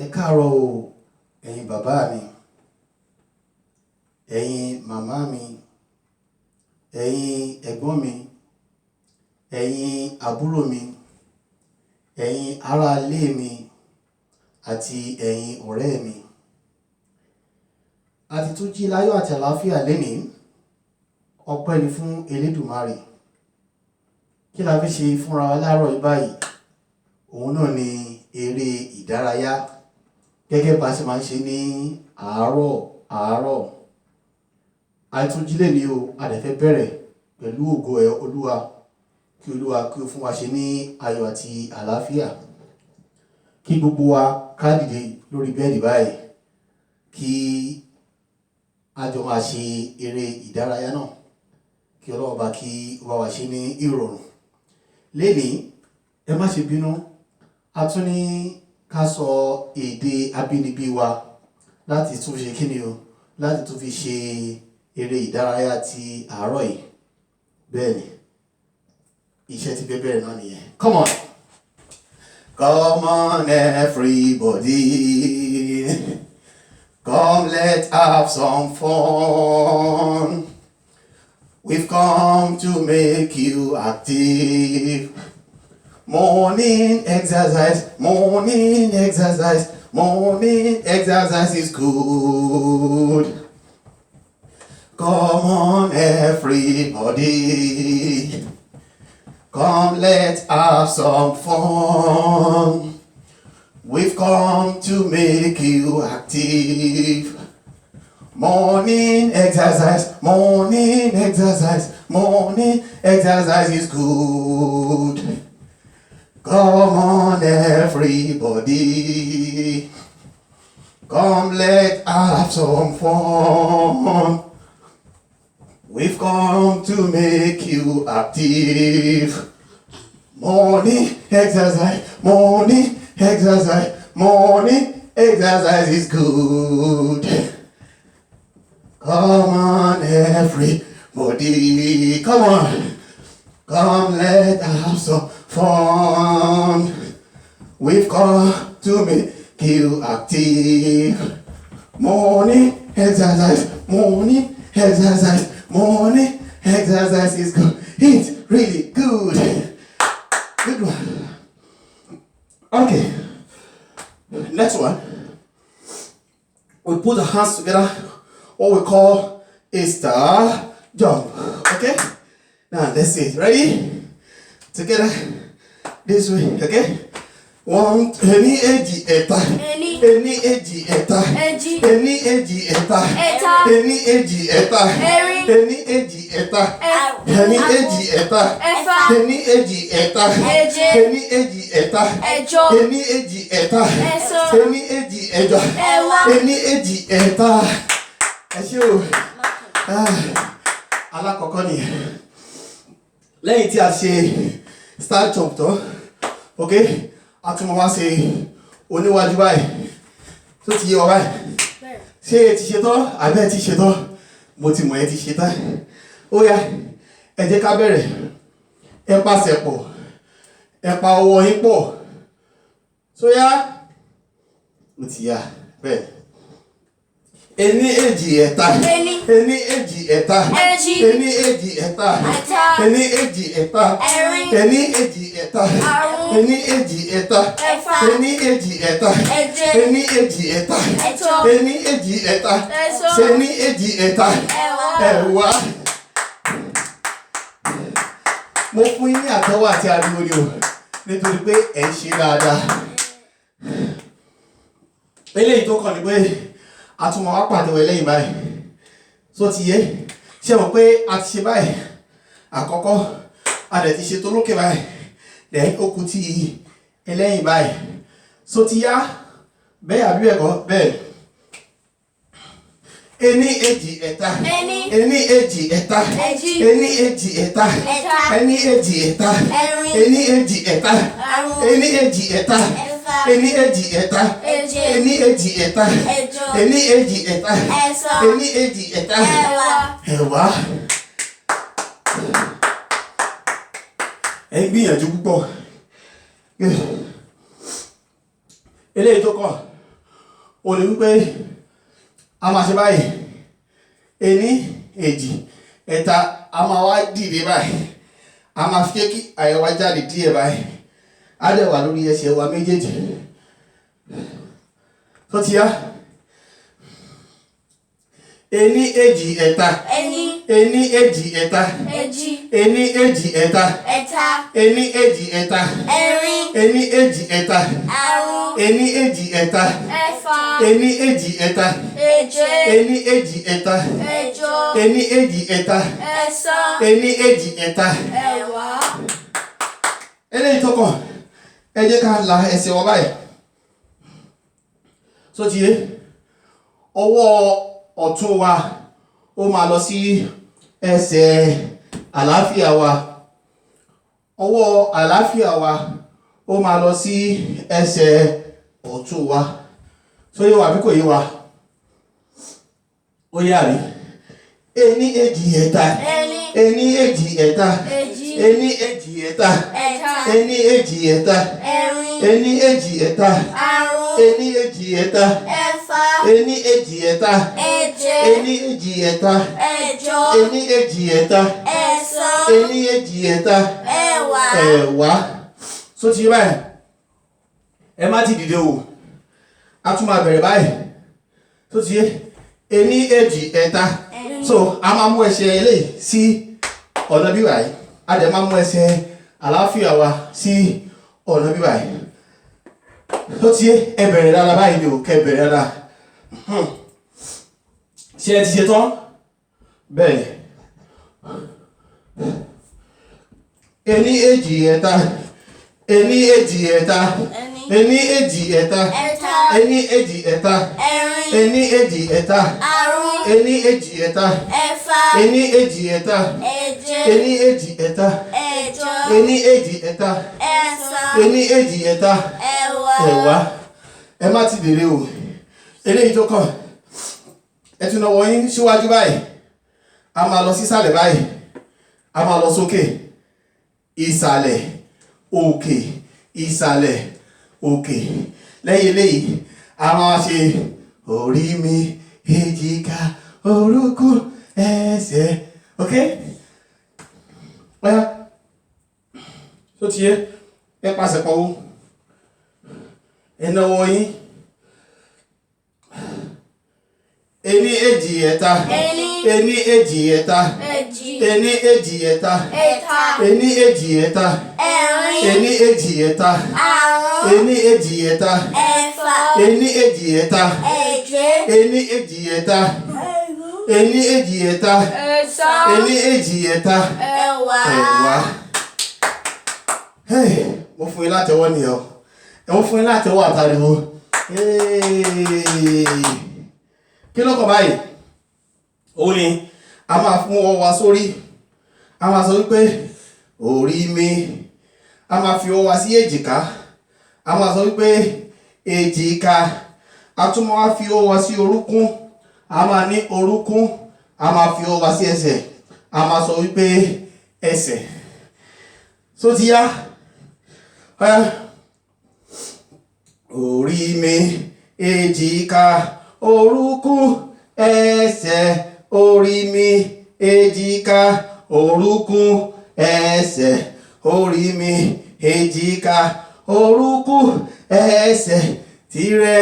Ẹ káàárọ̀ o, ẹ̀yin bàbá mi, ẹ̀yin màmá mi, ẹ̀yin ẹ̀gbọ́n mi, ẹ̀yin àbúrò mi, ẹ̀yin ará ilé mi àti ẹ̀yin ọ̀rẹ́ mi. A ti tún jí láyọ̀ àti àlàáfíà lénìí. Ọpẹ́ ni fún Elédùmarè. Kí la fi ṣe fúnra wa láàárọ̀ yìí báyìí? Òun náà ni eré ìdárayá. Gẹ́gẹ́ bá ṣe máa ń ṣe ní àárọ̀. A tún jí lénìí o, a dẹ̀ fẹ́ bẹ̀rẹ̀ pẹ̀lú ògo Olúwa. Kí Olúwa kí ó fún wa ṣe ní ayọ̀ àti àlàáfíà. Kí gbogbo wa ká dìde lórí bẹ́ẹ̀dì báyìí. Kí a jọ máa ṣe eré ìdárayá náà. Kí Ọlọ́run bá kí ó bá wa ṣe ní ìrọ̀rùn. Lénìí, ẹ má ṣe bínú. A tún ní ká sọ èdè abínibí wa láti tún ṣe kíni o, láti tún fi ṣe eré ìdárayá ti àárọ̀ yìí. Bẹ́ẹ̀ni, iṣẹ́ ti fẹ́ bẹ̀rẹ̀ náà nìyẹn. Come on. Come on everybody. Come, let's have some fun. We've come to make you active. Morning exercise is good. Come on everybody. Come, let's have some fun. We've come to make you active. Morning exercise is good. Come on everybody. Come, let's have some fun. We've come to make you active. Morning exercise is good. Come on everybody. Come on. Come, let's have some fun. We've come to make you active. Morning exercise is good. It's really good. Good one. Okay. Next one. We put the hands together. What we call a star jump. Okay? Now let's see it. Ready? Together. This way. Okay? One, any edgy eta. Any edgy eta. Any edgy eta. Any edgy eta. Any edgy eta. Any edgy eta. Any edgy eta. Any edgy eta. Any edgy eta. Any edgy eta. Any edgy eta. Ẹ ṣé o. Alákọ̀ọ́kọ́ ni. Lẹ́yìn tí a ṣe star jump tán, okay? A tún máa wá ṣe oníwájú báyìí. Tó ti yé wa báyìí. Ṣé ẹ ti ṣe tán? Àbí ẹ ti ṣe tán? Mo ti mọ̀ ẹ ti ṣe tán. Ó yá, ẹ jẹ́ ká bẹ̀rẹ̀. Ẹ pàṣẹ pọ̀. Ẹ pa ọwọ́ yín pọ̀. Ṣó yá? Ó ti yá. Bẹ́ẹ̀. Ení èjì ẹ̀ta. Ení èjì ẹ̀ta. Ení èjì ẹ̀ta. Ení èjì ẹ̀ta. Ení èjì ẹ̀ta. Ení èjì ẹ̀ta. Ení èjì ẹ̀ta. Ení èjì ẹ̀ta. Ení èjì ẹ̀ta. Ení èjì ẹ̀ta. Ẹ̀wá. Mo fún yín ní àtẹ́wọ́ àti ariwo ni o, nítorí pé ẹ̀ ń ṣe dáadáa. Eléyìí tó kàn ní pé a tún máa wá pàtẹ́wọ́ lẹ́yìn báyìí. Tó ti yé, ṣé mọ̀ pé a ti ṣe báyìí àkọ́kọ́, a dẹ̀ ti ṣe tó lókè báyìí, lẹ́yìn ó kù ti ẹlẹ́yìn báyìí. Tó ti yá, bẹ́ẹ̀ àbí ẹ̀kọ́ bẹ́ẹ̀. Ení èjì ẹ̀ta. Ení èjì ẹ̀ta. Ení èjì ẹ̀ta. Ení èjì ẹ̀ta. Ení èjì ẹ̀ta. Ení èjì ẹ̀ta. Ení èjì ẹ̀ta. Ení èjì ẹ̀ta. Ení èjì ẹ̀ta. Ení èjì ẹ̀ta. Ẹ̀wá. Ẹ gbìyànjú púpọ̀. Eléyìí tó kàn ó ní wípé a máa ṣe báyìí ení èjì ẹ̀ta a máa wá dìde báyìí a máa fi kí àyà wa jáde díẹ̀ báyìí á dẹ̀ wà lórí ẹsẹ̀ wa méjèèjì tó ti yá ení èjì ẹ̀ta ení èjì ẹ̀ta ení èjì ẹ̀ta ení èjì ẹ̀ta ení èjì ẹ̀ta ení èjì ẹ̀ta ení èjì ẹ̀ta ení èjì ẹ̀ta ení èjì ẹ̀ta ení èjì ẹ̀ta eléyìí tó kàn ẹ jẹ́ ká la ẹsẹ̀ wa báyìí tó ti yé ọwọ́ ọ̀tún wa ó máa lọ sí ẹsẹ̀ àlàáfíà wa ọwọ́ àlàáfíà wa ó máa lọ sí ẹsẹ̀ ọ̀tún wa tó yé wa bí kò yé wa ó yé àrí ení èjì ẹ̀ta ení èjì ẹ̀ta ení èjì ẹ̀ta ení èjì ẹ̀ta ení èjì ẹ̀ta ení èjì ẹ̀ta ení èjì ẹ̀ta ení èjì ẹ̀ta ení èjì ẹ̀ta ení èjì ẹ̀ta ẹ̀wá so ti báyìí ẹ má ti dìde o a tún máa bẹ̀rẹ̀ báyìí so ti ení èjì ẹ̀ta so a máa mú ẹsẹ̀ eléyìí sí ọ̀nà bí báyìí a dẹ̀ máa mú ẹsẹ̀ àlàáfíà wa sí ọ̀nà bí báyìí tó ti ẹ bẹ̀rẹ̀ dáadáa báyìí ni ò kẹ́ bẹ̀rẹ̀ dáadáa ṣé ẹ ti ṣe tán bẹ́ẹ̀ ení èjì ẹ̀ta ení èjì ẹ̀ta ení èjì ẹ̀ta ení èjì ẹ̀ta ení èjì ẹ̀ta ení èjì ẹ̀ta ení èjì ẹ̀ta ení èjì ẹ̀ta ení èjì ẹ̀ta ení èjì ẹ̀ta ẹ̀wá ẹ má ti dèrè o eléyìí tó kàn ẹ tún náwó yín síwájú báyìí a máa lọ sísàlẹ̀ báyìí a máa lọ sókè ìsàlẹ̀ òkè ìsàlẹ̀ òkè lẹ́yìn eléyìí a máa ṣe orí mi èjìká orúnkún ẹsẹ̀ ok ọ̀yá tó ti yé ẹ pàṣẹ pọ̀ o ẹ náwó yín ení èjì ẹ̀ta ení èjì ẹ̀ta ení èjì ẹ̀ta ení èjì ẹ̀ta ení èjì ẹ̀ta ení èjì ẹ̀ta ení èjì ẹ̀ta ení èjì ẹ̀ta ení èjì ẹ̀ta ení èjì ẹ̀ta ẹ̀wá mo fún yín látẹ̀wọ́ nìyẹn o mo fún yín látẹ̀wọ́ àtàríwó kí ló kọ báyìí ó ní a máa fún ọwọ́ wa sórí a máa sọ wípé orí mi a máa fi ọwọ́ wa sí èjìká a máa sọ wípé èjìká a tún máa fi ọwọ́ wa sí orúnkún a máa ní orúnkún a máa fi ọwọ́ wa sí ẹsẹ̀ a máa sọ wípé ẹsẹ̀ so ti yá orí mi èjìká orúnkún ẹsẹ̀ orí mi èjìká orúnkún ẹsẹ̀ orí mi èjìká orúnkún ẹsẹ̀ tìrẹ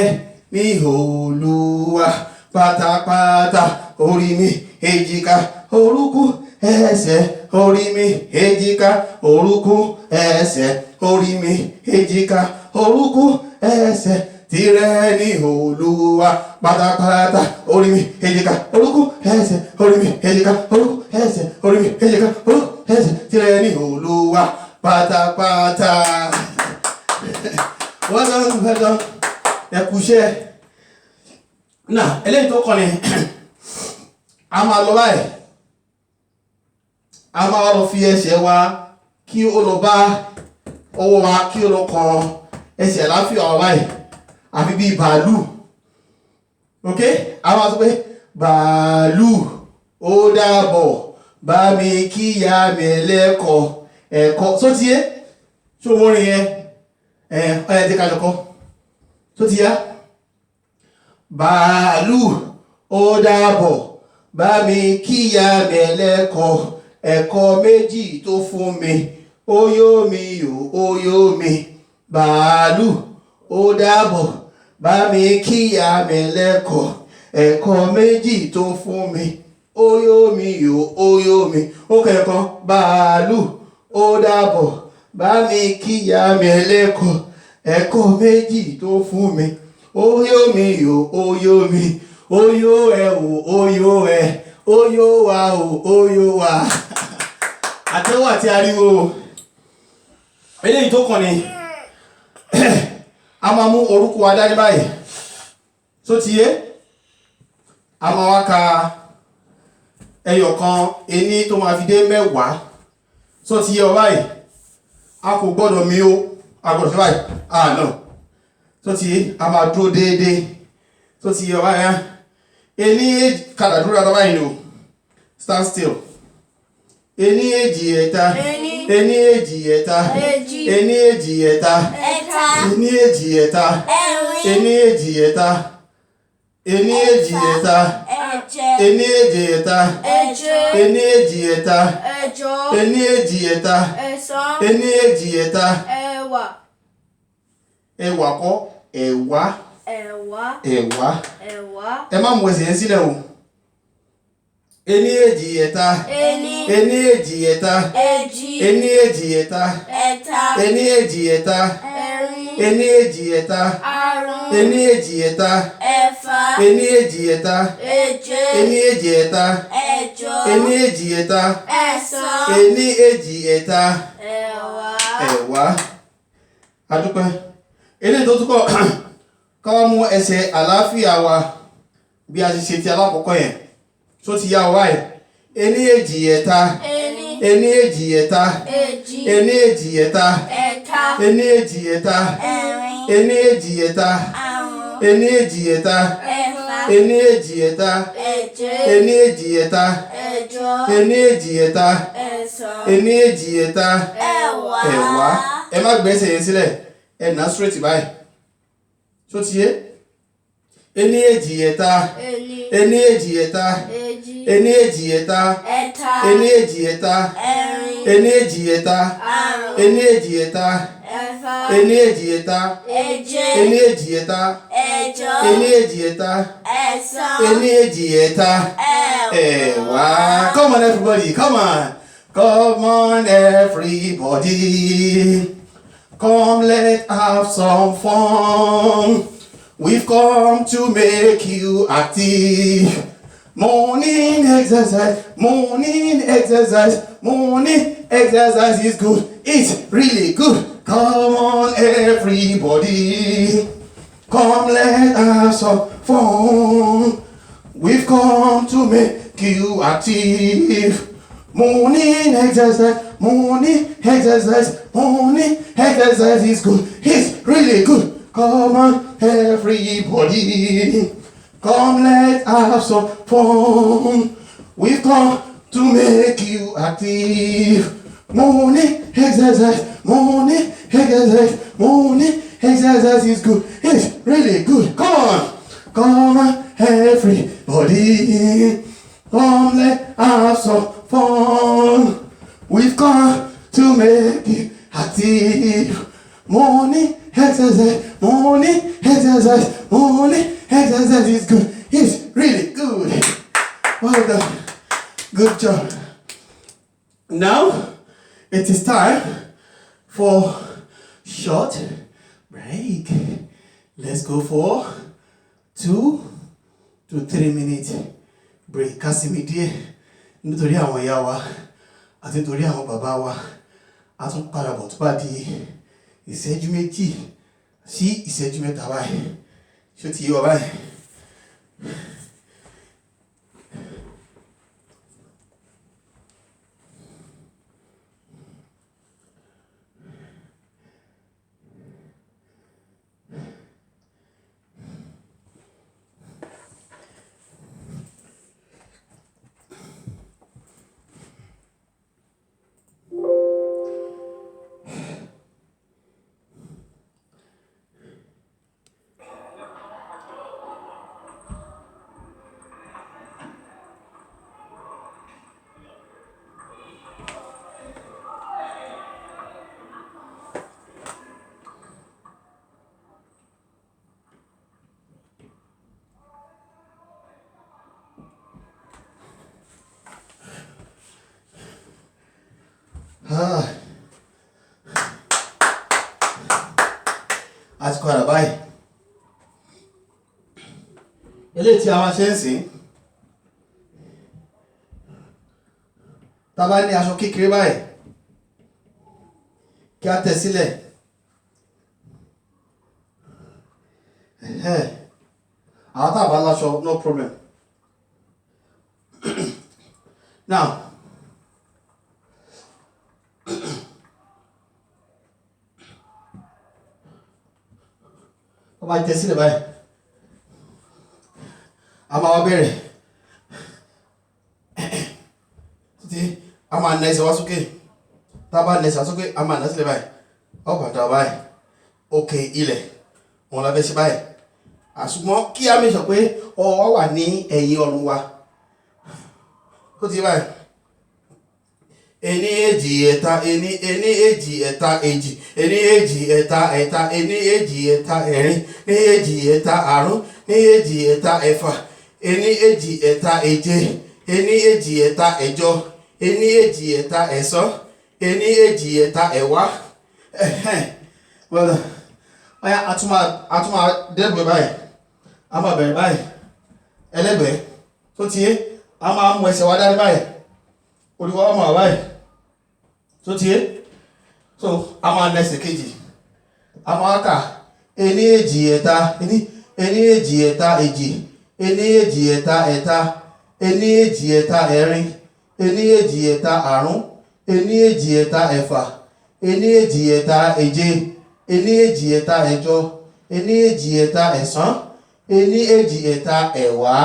ní Olúwa pátápátá orí mi èjìká orúnkún ẹsẹ̀ orí mi èjìká orúnkún ẹsẹ̀ orí mi èjìká orúnkún ẹsẹ̀ tìrẹ ní Olúwa pátápátá orí mi èjìká orúnkún ẹsẹ̀ orí mi èjìká orúnkún ẹsẹ̀ orí mi èjìká orúnkún ẹsẹ̀ tìrẹ ní Olúwa pátápátá. Well done. Ẹ kú iṣẹ́. Náà eléyìí tó kàn ní a máa lọ báyìí a máa lọ fi ẹsẹ̀ wa kí ó lọ bá ọwọ́ wa kí ó lọ kan ẹsẹ̀ àlàáfíà wa báyìí àfi bíi bàálù ok a máa sọ pé bàálù ó dàbọ̀ bá mi kíyà mi lẹ́kọ̀ọ́ ẹ̀kọ́ sótìyé tó mọ́rin yẹn ọ̀yà tí ká jọ kọ́ tó ti yá bàálù ó dàbọ̀ bá mi kíyà mi lẹ́kọ̀ọ́ ẹ̀kọ́ méjì tó fún mi ó yó mi ó yó mi bàálù ó dàbọ̀ bá mi kíyà mi lẹ́kọ̀ọ́ ẹ̀kọ́ méjì tó fún mi ó yó mi ó yó mi ó kẹ́kọ̀ọ́ bàálù ó dàbọ̀ bá mi kíyà mi lẹ́kọ̀ọ́ ẹ̀kọ́ méjì tó fún mi ó yó mi ó yó mi ó yó ẹ ó yó ẹ ó yó wa ó yó wa àtẹ́wọ́ àti ariwo eléyìí tó kàn ní a máa mú orúkọ wa dání báyìí tó ti yé a máa wá ka ẹyọ kan ení tó máa fi dé mẹ́wàá tó ti yé ọ báyìí a kò gbọ́dọ̀ mí o a gbọ́dọ̀ fi báyìí no tó ti yé a máa dúró déédéé tó ti yé ọ báyìí ení kàdà dúró dáadáa báyìí ni o stand still ení èjì ẹ̀ta ení èjì ẹ̀ta ení èjì ẹ̀ta ení èjì ẹ̀ta ení èjì ẹ̀ta ení èjì ẹ̀ta ení èjì ẹ̀ta ení èjì ẹ̀ta ení èjì ẹ̀ta ení èjì ẹ̀ta ẹ̀wá kọ́ ẹ̀wá ẹ má mú ẹsẹ̀ yẹn sílẹ̀ o. Ení èjì ẹ̀ta ení èjì ẹ̀ta ení èjì ẹ̀ta ení èjì ẹ̀ta ení èjì ẹ̀ta ení èjì ẹ̀ta ení èjì ẹ̀ta ení èjì ẹ̀ta ení èjì ẹ̀ta ení èjì ẹ̀ta ẹ̀wá adúpẹ́ eléyìí tó túkọ̀ ká wá mú ẹsẹ̀ àlàáfíà wa bí a ti ṣe ti alákọ̀ọ́kọ́ yẹn tó ti yá wa ẹ̀ ení èjì ẹ̀ta ení èjì ẹ̀ta ení èjì ẹ̀ta ení èjì ẹ̀ta ení èjì ẹ̀ta ení èjì ẹ̀ta ení èjì ẹ̀ta ení èjì ẹ̀ta ení èjì ẹ̀ta ení èjì ẹ̀ta ẹ̀wá ẹ má gbẹ́sẹ̀ yẹn sílẹ̀ ẹ nà straight báyìí tó ti yé ení èjì ẹ̀ta ení èjì ẹ̀ta ení èjì ẹ̀ta ení èjì ẹ̀ta ení èjì ẹ̀ta ení èjì ẹ̀ta ení èjì ẹ̀ta ení èjì ẹ̀ta ení èjì ẹ̀ta ení èjì ẹ̀ta ẹ̀wá. Come on everybody, come on everybody, come let's have some fun. We've come to make you active. Morning exercise is good. It's really good. Come on everybody. Come let's have some fun. We've come to make you active. Morning exercise is good. It's really good. Come on everybody. Come let's have some fun. We've come to make you active. Morning exercise is good. It's really good. Come on everybody. Come let's have some fun. We've come to make you active. Morning exercise is good. It's really good. Well done. Good job. Now it is time for short break. Let's go for 2 to 3 minutes break. Kásìmí díẹ̀ nítorí àwọn ìyá wa àti nítorí àwọn bàbá wa a tún padà bọ̀ tó bá di ìṣẹ́jú méjì sí ìṣẹ́jú mẹ́ta báyìí. Ṣó ti yé wa báyìí? àti padà báyìí eléyìí tí a máa ṣe ń sìn tá a bá ní aṣọ kékeré báyìí kí a tẹ̀ sílẹ̀ àwọn tá a bá láṣọ no problem now wọ́n bá tẹ̀ sílẹ̀ báyìí a máa wá bẹ̀rẹ̀ títí a máa nà ẹsẹ̀ wá sókè tá a bá nà ẹsẹ̀ wá sókè a máa nà sílẹ̀ báyìí ọ̀pàdà báyìí òkè ilẹ̀ wọn la fẹ́ ṣe báyìí àṣùgbọ́n kí a mẹ́sàn pé ọwọ́ wà ní ẹ̀yìn ọrùn wa ó ti báyìí ení èjì ẹ̀ta ení èjì ẹ̀ta èjì ení èjì ẹ̀ta ẹ̀ta ení èjì ẹ̀ta ẹ̀rin ní èjì ẹ̀ta àrún ní èjì ẹ̀ta ẹ̀fà ení èjì ẹ̀ta èje ení èjì ẹ̀ta ẹ̀jọ ení èjì ẹ̀ta ẹ̀sán ení èjì ẹ̀ta ẹ̀wá well ọ̀yá àtúmọ̀ dẹ́gbẹ̀ báyìí a máa bẹ̀rẹ̀ báyìí ẹlẹ́gbẹ̀ẹ́ tó ti yé a máa mú ẹsẹ̀ wá dání báyìí olùwọ́ ọmọ báyìí tó ti yé so a máa nà ẹsẹ̀ kejì a máa kà ení èjì ẹ̀ta ení èjì ẹ̀ta èjì ení èjì ẹ̀ta ẹ̀ta ení èjì ẹ̀ta ẹ̀rin ení èjì ẹ̀ta àrún ení èjì ẹ̀ta ẹ̀fà ení èjì ẹ̀ta èje ení èjì ẹ̀ta ẹ̀jọ ení èjì ẹ̀ta ẹ̀sán ení èjì ẹ̀ta ẹ̀wá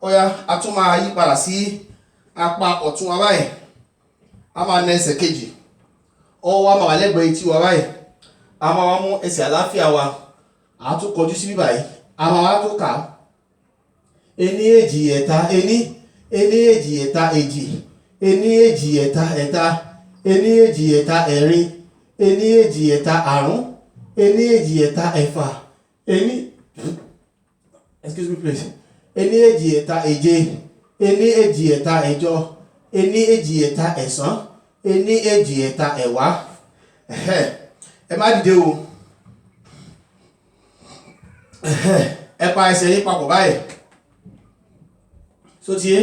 ó yá a tún máa yí padà sí apá ọ̀tún wa báyìí a máa nà ẹsẹ̀ kejì ọwọ́ wa máa wà lẹ́gbẹ̀ẹ́ etí wa báyìí a máa wá mú ẹsẹ̀ àlàáfíà wa a tún kọjú sí bíbáyìí a máa wá tó kà á ení èjì ẹ̀ta ení èjì ẹ̀ta èjì ení èjì ẹ̀ta ẹ̀ta ení èjì ẹ̀ta ẹ̀rin ení èjì ẹ̀ta àrún ení èjì ẹ̀ta ẹ̀fà excuse me please ení èjì ẹ̀ta èje ení èjì ẹ̀ta ẹ̀jọ ení èjì ẹ̀ta ẹ̀sán ení èjì ẹ̀ta ẹ̀wá ẹ má dìde o ẹ pa ẹsẹ̀ yín papọ̀ báyìí so ti yé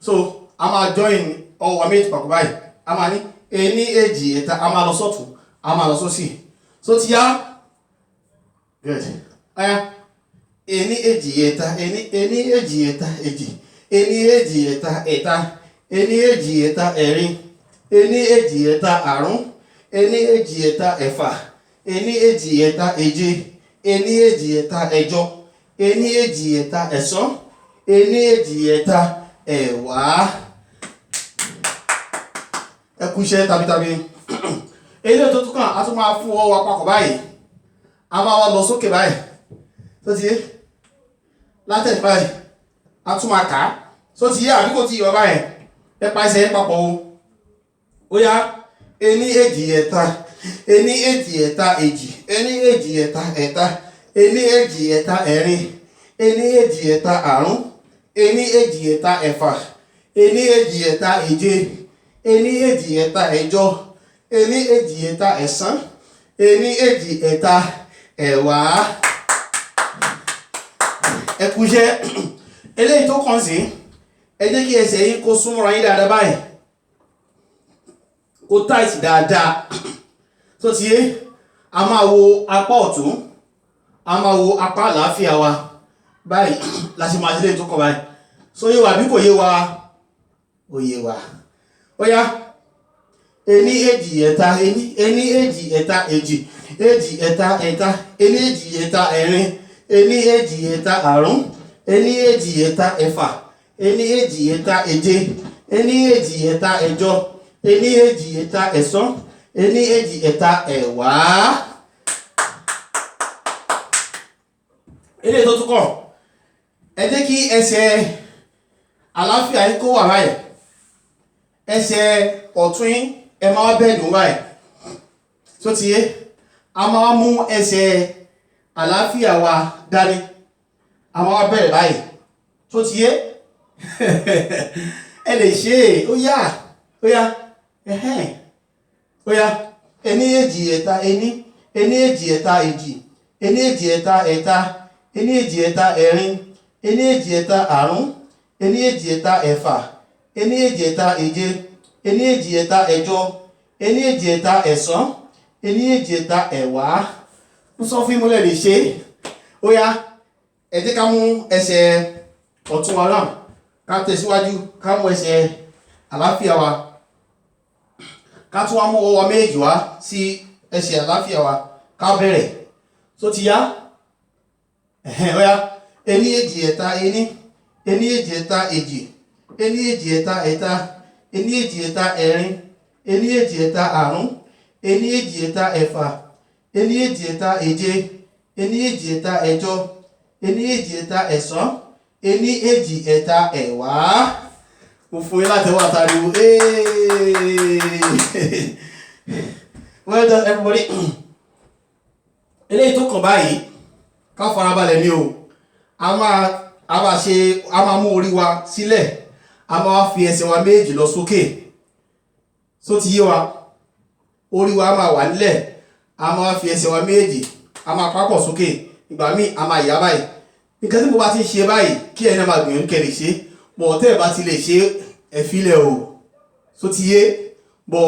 so a máa join ọwọ́ méjì papọ̀ báyìí a máa ní ení èjì ẹ̀ta a máa lọ sọ́tún a máa lọ sósì so ti yá good aya ení èjì ẹ̀ta ení èjì ẹ̀ta èjì ení èjì ẹ̀ta ẹ̀ta ení èjì ẹ̀ta ẹ̀rin ení èjì ẹ̀ta àrún ení èjì ẹ̀ta ẹ̀fà ení èjì ẹ̀ta èje ení èjì ẹ̀ta ẹ̀jọ ení èjì ẹ̀ta ẹ̀sán ení èjì ẹ̀ta ẹ̀wá ẹ kú iṣẹ́ tabi eléyìí tó tún kàn á tún máa fún ọwọ́ wa papọ̀ báyìí a máa wá lọ sókè báyìí tó ti yé látẹ̀lé báyìí a tún máa kà á tó ti yé àbí kò tí ì yọ báyìí ẹ pa ẹsẹ̀ yẹn papọ̀ o ó yá ení èjì ẹ̀ta ení èjì ẹ̀ta èjì ení èjì ẹ̀ta ẹ̀ta ení èjì ẹ̀ta ẹ̀rin ení èjì ẹ̀ta àrún ení èjì ẹ̀ta ẹ̀fà ení èjì ẹ̀ta èje ení èjì ẹ̀ta ẹ̀jọ ení èjì ẹ̀ta ẹ̀sán ení èjì ẹ̀ta ẹ̀wá ẹ kú iṣẹ́ eléyìí tó kàn sí ẹ jẹ́ kí ẹsẹ̀ yín kó súnmọ́ra yín dáadáa báyìí kó tight dáadáa tó ti yé a máa wo apá ọ̀tún a máa wo apá àlàáfíà wa báyìí láti máa ṣe léyìí tó kàn báyìí so yé wa bí kò yé wa ó yé wa ó yá ení èjì ẹ̀ta ení èjì ẹ̀ta èjì èjì ẹ̀ta ẹ̀ta ení èjì ẹ̀ta ẹ̀rin ení èjì ẹ̀ta àrún ení èjì ẹ̀ta ẹ̀fà ení èjì ẹ̀ta èje ení èjì ẹ̀ta ẹ̀jọ ení èjì ẹ̀ta ẹ̀sán ení èjì ẹ̀ta ẹ̀wá eléyìí tó tún kàn ẹ jẹ́ kí ẹsẹ̀ àlàáfíà yín kó wà báyìí ẹsẹ̀ ọ̀tún yín ẹ máa bẹ́ẹ̀ lò báyìí tó ti yé a máa mú ẹsẹ̀ àlàáfíà wa dání a máa bẹ̀rẹ̀ báyìí tó ti yé ẹ lè ṣe é ó yá ẹ̀hẹ́n ó yá ení èjì ẹ̀ta ení ení èjì ẹ̀ta èjì ení èjì ẹ̀ta ẹ̀ta ení èjì ẹ̀ta ẹ̀rin ení èjì ẹ̀ta àrún ení èjì ẹ̀ta ẹ̀fà ení èjì ẹ̀ta èje ení èjì ẹ̀ta ẹ̀jọ ení èjì ẹ̀ta ẹ̀sán ení èjì ẹ̀ta ẹ̀wá. Mo sọ fún ìmúlẹ̀ lè ṣe ó yá ẹ jẹ́ ká mú ẹsẹ̀ ọ̀tún wa náà ká tẹ̀síwájú ká mú ẹsẹ̀ àlàáfíà wa ká tún wá mú ọwọ́ méjì wá sí ẹsẹ̀ àlàáfíà wa ká bẹ̀rẹ̀ tó ti yá ó yá ení èjì ẹ̀ta ení ení èjì ẹ̀ta èjì ení èjì ẹ̀ta ẹ̀ta ení èjì ẹ̀ta ẹ̀rin ení èjì ẹ̀ta àrún ení èjì ẹ̀ta ẹ̀fà ení èjì ẹ̀ta èje ení èjì ẹ̀ta ẹ̀jọ ení èjì ẹ̀ta ẹ̀sán ení èjì ẹ̀ta ẹ̀wá. Mo fún yín láti wá àtàríwò well done everybody. Eléyìí tó kàn báyìí ká farabalẹ̀ ní o a máa mú orí wa sílẹ̀ a máa fi ẹsẹ̀ wa méjì lọ sókè só ti yé wa orí wa máa wà nílẹ̀ a máa fi ẹsẹ̀ wa méjì a máa pápọ̀ sókè ìgbà míì a máa yá báyìí nǹkan tí mo bá ti ń ṣe báyìí kí ẹni máa gbìyànjú kẹ́lẹ̀ ṣe bọ̀ tẹ́ ẹ̀ bá ti lè ṣe ẹ filẹ̀ o só ti yé bọ̀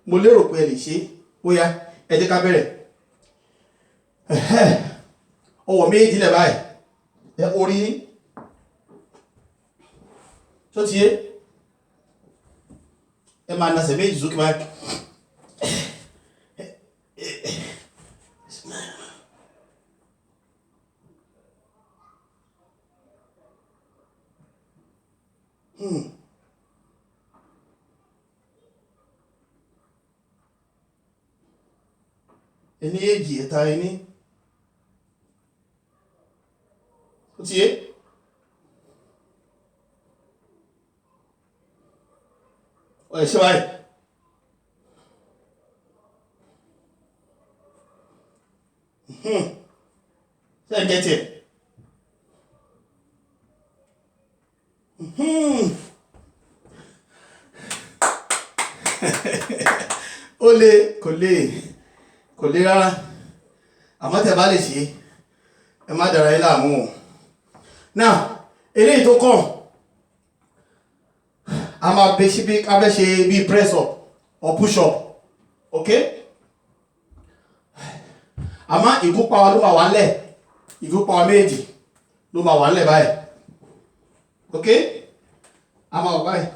mo lérò pé ẹ lè ṣe ó yá ẹ jẹ́ ká bẹ̀rẹ̀ ọwọ́ méjì lẹ̀ báyìí ẹ orí só ti yé ẹ máa nasẹ̀ méjì sókè báyìí. Ení èjì ẹ̀ta ení ó ti yé ọ̀ ẹ̀ṣẹ́ báyìí ṣe ń gẹ́tì ẹ̀ ó lè kò lè rárá àmọ́ tẹ́ bá lè ṣe ẹ má dára yín láàmú o. Now eléyìí tó kàn a máa bẹ ṣe bí abẹ́ ṣe bí press up or push up ok àmọ́ ìgúnpá wa ló máa wà nílẹ̀ ìgúnpá wa méjì ló máa wà nílẹ̀ báyìí ok a máa wà báyìí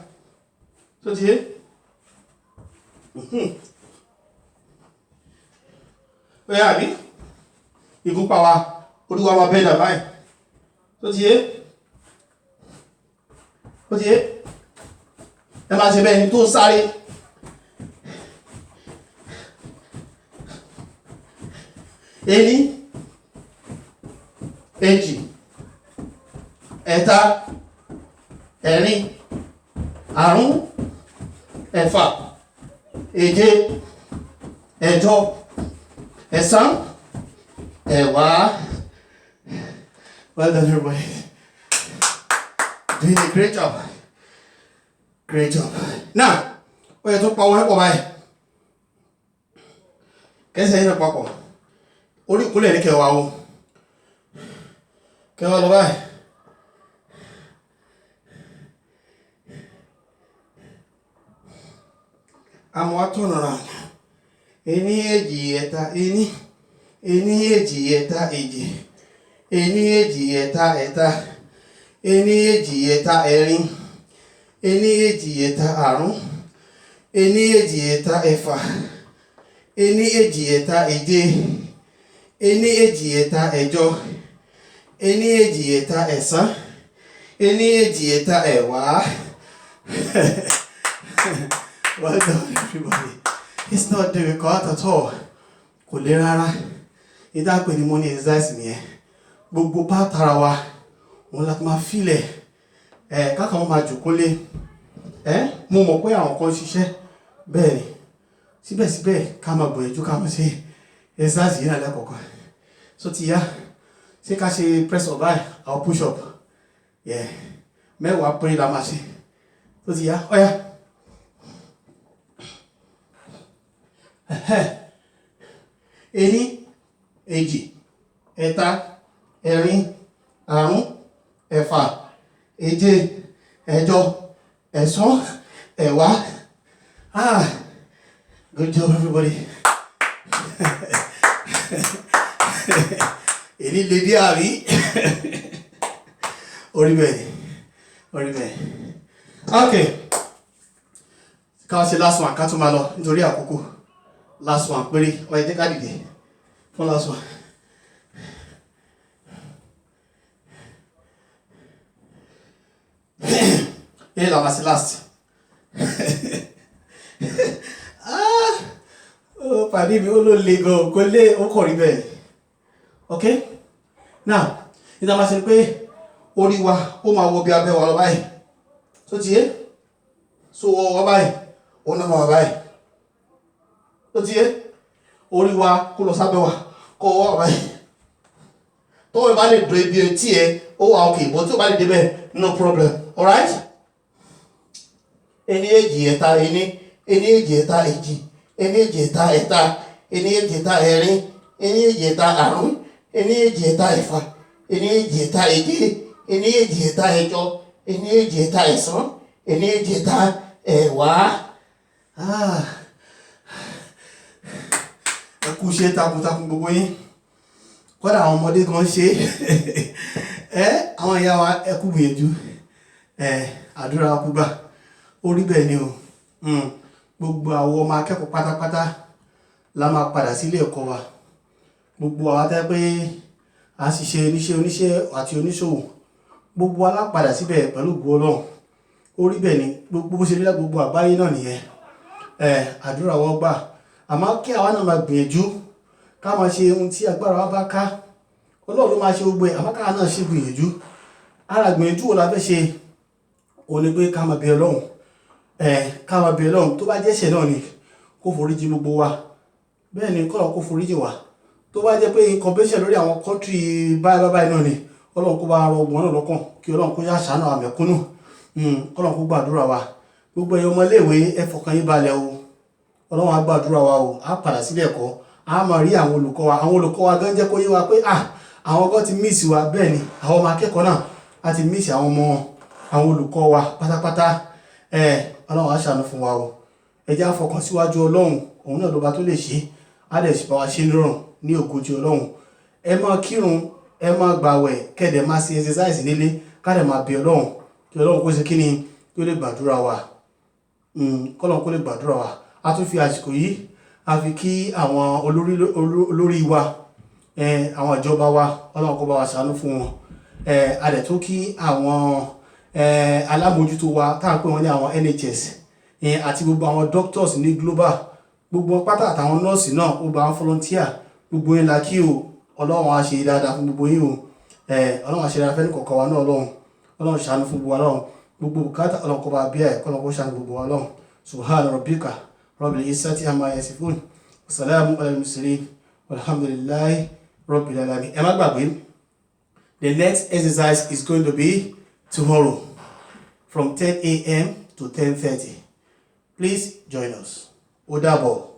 tó ti yé ó yá àbí ìgúnpá wa orí wa máa bẹ́ẹ̀dà báyìí tó ti yé ẹ máa ṣe bẹ́ẹ̀ ni tó ń sáré ení èjì ẹ̀ta ẹ̀rin àrún ẹ̀fà èje ẹ̀jọ ẹ̀sán ẹ̀wá. Well done everybody, doing a great job. Now ó yẹ tó pa owó ẹ̀pọ̀ báyìí kẹsẹ̀ yìí náà papọ̀ orí ìkúnlẹ̀ ní kẹwàá o kẹwàá lọ báyìí àmọ́ wá turn around ení èjì ẹ̀ta ení èjì ẹ̀ta èjì ení èjì ẹ̀ta ẹ̀ta ení èjì ẹ̀ta ẹ̀rin ení èjì ẹ̀ta àrún ení èjì ẹ̀ta ẹ̀fà ení èjì ẹ̀ta èje ení èjì ẹ̀ta ẹ̀jọ ení èjì ẹ̀ta ẹ̀sán ení èjì ẹ̀ta ẹ̀wá. Well done everybody, it's not difficult at all kò lè rárá ìdápẹ́ ni mo ní exercise nìyẹn gbogbo pátara wa wọn láti máa fílẹ̀ káàkà wọn máa jòkó lé mo mọ̀ pé àwọn kan ṣiṣẹ́ bẹ́ẹ̀ ni síbẹ̀síbẹ̀ ká máa gbìyànjú ká máa ṣe exercise yìí náà lẹ́kọ̀ọ̀kan so ti yá ṣé ká ṣe press up báyìí àwọn push up mẹ́wàá péré la máa ṣe so ti yá ọ̀yá ení èjì ẹ̀ta ẹ̀rin àrún ẹ̀fà èje ẹ̀jọ ẹ̀sán ẹ̀wá. Good job everybody. Èyí lè dé àrí. Orí bẹ́ẹ̀. Okay. Ká ṣe last one ká tún máa lọ nítorí àkókò. Last one péré. Ó yẹ ká dìde fún last one. Èyí la máa ṣe last. Pàdé mi ó ló le gan kó lé ó kọ̀ rí bẹ́ẹ̀. Okay? Now, ìdá máa ṣe pé orí wa ó máa wọ bí abẹ́ wa lọ báyìí. Tó ti yé? So wọ báyìí, ó náà máa báyìí. Tó ti yé? Orí wa kó lọ sábẹ́ wa, kó wọ́ báyìí. Tó wọ́n bá lè dò ibi etí ẹ, ó wà okay, but tí ó bá lè débẹ̀, no problem. Alright? Ení èjì ẹ̀ta ení èjì ẹ̀ta èjì, ení èjì ẹ̀ta ẹ̀ta, ení èjì ẹ̀ta ẹ̀rin, ení èjì ẹ̀ta àrún, ení èjì ẹ̀ta ẹ̀fà, ení èjì ẹ̀ta èje, ení èjì ẹ̀ta ẹ̀jọ, ení èjì ẹ̀ta ẹ̀sán, ení èjì ẹ̀ta ẹ̀wá. Ẹ kú iṣẹ́ takuntakun gbogbo yín. Kódà àwọn ọmọdé kan ṣe àwọn ìyá wa ẹ kú gbìyànjú. Àdúrà kú gbà. Orí bẹ́ẹ̀ ni o. Gbogbo àwọn ọmọ akẹ́kọ̀ọ́ pátápátá la máa padà sí ilé ẹ̀kọ́ wa. Gbogbo àwọn tẹ́ pé a ṣiṣẹ́ oníṣẹ́ àti oníṣòwò, gbogbo wa la padà síbẹ̀ pẹ̀lú ògo Ọlọ́run. Orí bẹ́ẹ̀ ni gbogbo bó ṣe rí gbogbo àgbáyé náà nìyẹn. Àdúrà wọ́n gbà. Àmọ́ kí àwa náà máa gbìyànjú ká máa ṣe ohun tí agbára wa bá ká. Ọlọ́run ló máa ṣe gbogbo ẹ̀, àmọ́ ká náà ṣe gbìyànjú. Ara gbìyànjú wo la fẹ́ ṣe? Ó ní pé ká máa bẹ Ọlọ́run. Ká máa bẹ Ọlọ́run tó bá jẹ́ ẹ̀ṣẹ̀ náà ni kó foríjì gbogbo wa. Bẹ́ẹ̀ ni kọ́lọ́run kó foríjì wa. Tó bá jẹ́ pé incompletion lórí àwọn country báyìí náà ni Ọlọ́run kó bá rọ ọgbọ̀n náà lọ́kàn kí Ọlọ́run kó yá ṣàánú àwọn mẹ̀kúnnù. Kọ́lọ́run kó gbàdúrà wa. Gbogbo ẹ̀yin ọmọ iléèwé ẹ fọkàn yín balẹ̀ o. Ọlọ́run á gbàdúrà wa o. Á padà sílé ẹ̀kọ́. Á máa rí àwọn olùkọ́ wa. Àwọn olùkọ́ wa gan jẹ́ kó yé wa pé àwọn gan ti miss wa. Bẹ́ẹ̀ ni àwọn ọmọ akẹ́kọ̀ọ́ náà á ti miss àwọn olùkọ́ wa pátápátá. Ọlọ́run á ṣàánú fún wa o. Ẹ jẹ́ á fọkàn síwájú Ọlọ́run. Òun náà ló bá tó lè ṣe. Á dẹ̀ sì bá wa ṣe nírọ̀rùn ní ògo ti Ọlọ́run. Ẹ máa kírun, ẹ máa gbàwẹ̀, kẹ́dẹ̀ máa ṣe exercise nílé, ká dẹ̀ máa bẹ Ọlọ́run. Kí Ọlọ́run kó ṣe kíni kí ó lè gbàdúrà wa. Kọ́lọ́run kó lè gbàdúrà wa. A tún fi àsìkò yìí a fi kí àwọn olórí wa, àwọn ìjọba wa, Ọlọ́run kó bá wa ṣàánú fún wọn. A dẹ̀ tún kí àwọn alámòjútó wa tá à ń pè wọ́n ní àwọn NHS àti gbogbo àwọn doctors ní global, gbogbo pátá àtàwọn nọ́ọ̀sì náà, gbogbo àwọn volunteer, gbogbo yín la kí o. Ọlọ́run á ṣe dáadáa fún gbogbo yín o. Ọlọ́run á ṣe dáadáa fẹ́ni kọ̀ọ̀kan wa náà Ọlọ́run ṣàánú fún gbogbo wa Ọlọ́run. Gbogbo bùkátà Ọlọ́run kó bá bí ẹ̀ kọ́lọ́run kó ṣàánú gbogbo wa Ọlọ́run. Subhana rabbika rabbil izzati amma yasifun. Wa salamun alal mursalin. Walhamdulillahi rabbil alamin. Ẹ má gbàgbé, the next exercise is going to be tomorrow from 10 a.m. to 10:30. Please join us. Ó dàbọ̀.